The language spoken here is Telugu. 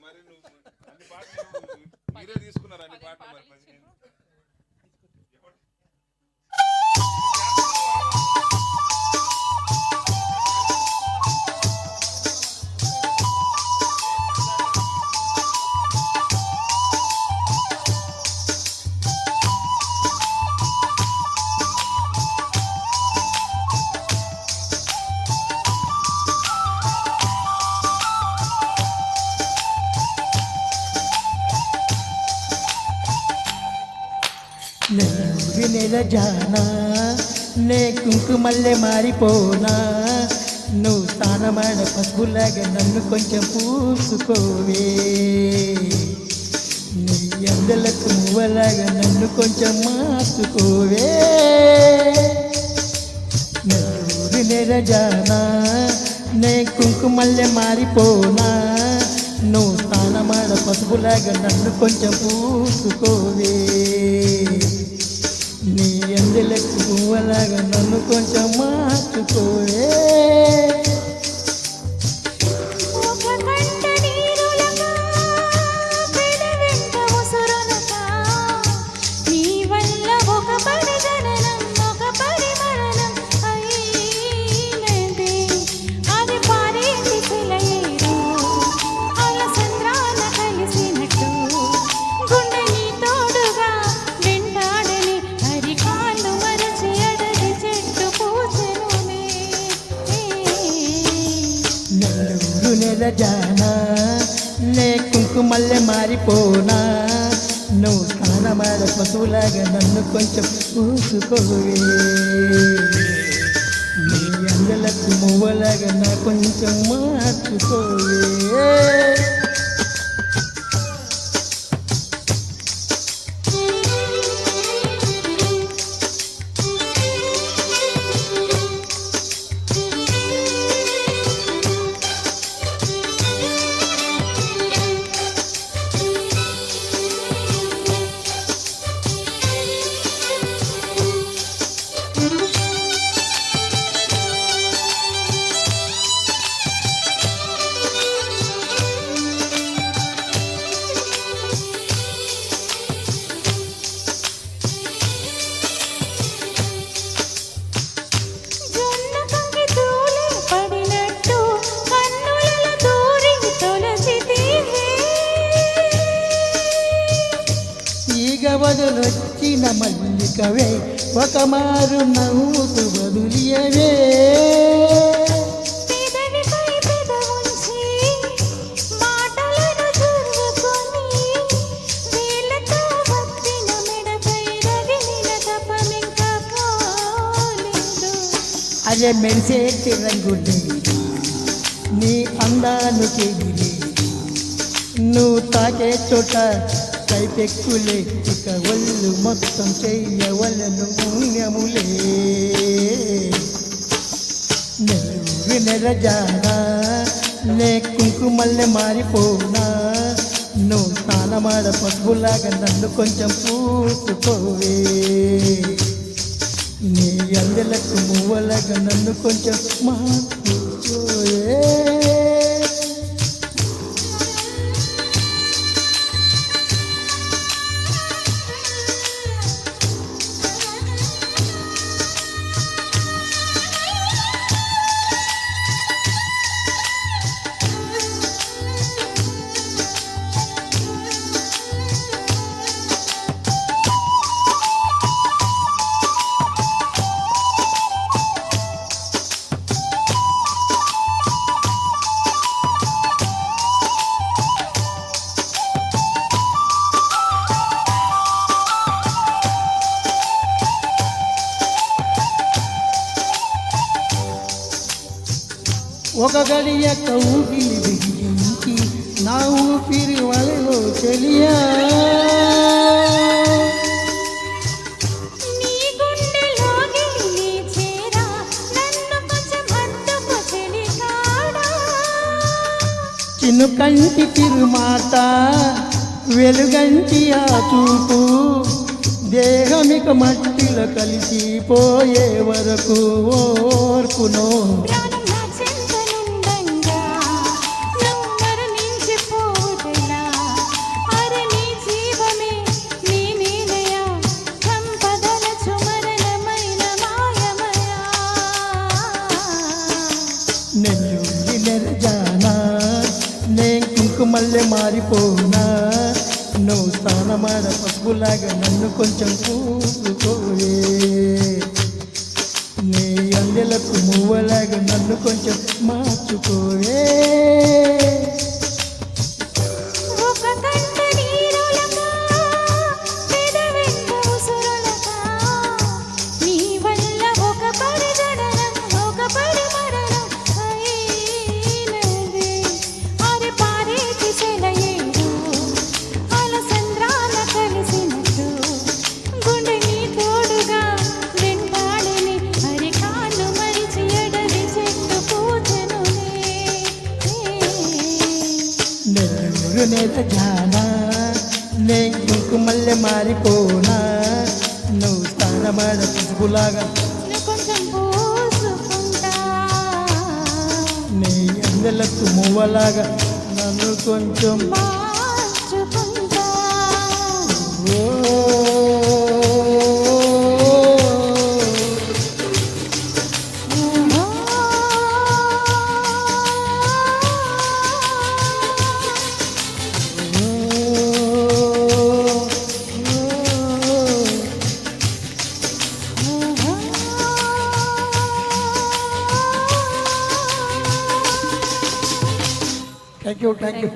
మరి నువ్వు అన్ని పాటలు మీరే తీసుకున్నారు అన్ని పాటలు మరి నెల జానా నే కుంకుమల్లె మారిపోనా నువ్వు స్థానమాడ పసుపులాగా నన్ను కొంచెం పూసుకోవే నీ అందలకు మువ్వలాగా నన్ను కొంచెం మార్చుకోవే నెల జానా నే కుంకుమల్లె మారిపోనా నువ్వు స్థానమాడ పసుపులాగా నన్ను కొంచెం పూసుకోవే నీ అందలకు పువ్వులాగా నన్ను కొంచెం మార్చుకోవే నెల జానా నే కుంకుమల్లె మారిపోనా నువ్వు స్థానమాడ పశువులాగా నన్ను కొంచెం పూసుకోవే నీ అందలకు మువ్వలాగా నా కొంచెం మార్చుకోవే వదులొచ్చిన మల్లికవే ఒక మారు నవ్వుతూ వదిలియవే అదే మెరిసేటి రంగులే నీ అందాలు చెగిలి నువ్వు తాకే చోట కైపెక్కులే ఇక ఒళ్ళు మొత్తం చెయ్యవలను పుణ్యములే నెల జానా నే కుంకుమల్లె మారిపోనా నువ్వు స్థానమాడ పసుపులాగా నన్ను కొంచెం పూసుకోవే నీ అందలకు మువ్వలాగా నన్ను కొంచెం మార్చుకోవే ఒక గడియ కౌగిలి బిగించి నా ఊపిరి వలలో చెలియా చిన్ను కంటి తిరుమాట వెలుగంటి ఆ చూపు దేహమిక మట్టిలో కలిసిపోయే వరకు ఓర్పునో నెల్లుల్లి నెరజానా నేను కుంకుమల్లె మారిపోనా నువ్వు స్నానమాడ పసుపులాగా నన్ను కొంచెం పూసుకోవే నీ అందెలకు మువ్వలాగా నన్ను కొంచెం మార్చుకోవే ఒక కంట నీరులకా పెదవెంట ఉసురులకా నీ వల్ల ఒక పరిగణనం ఒక పరిమరణం అయినది అరే పారేటి సెలయేరు అలసంద్రాల కలిసినట్టు గుండె నీ తోడుగా వెంటాడని అరే కాళ్ళు మరిచి ఎడరి చెట్టు పూచెనులే నెల్లూరు నెరజానా నేను కుంకుమల్లె మారిపోనా నువ్వు స్నానమాడ పసుపులాగా నువ్వు కొంచెం పూసుకుంటా నీ అందెలకు మువ్వలాగా నన్ను కొంచెం మార్చుకుంటా ఓ థ్యాంక్ యూ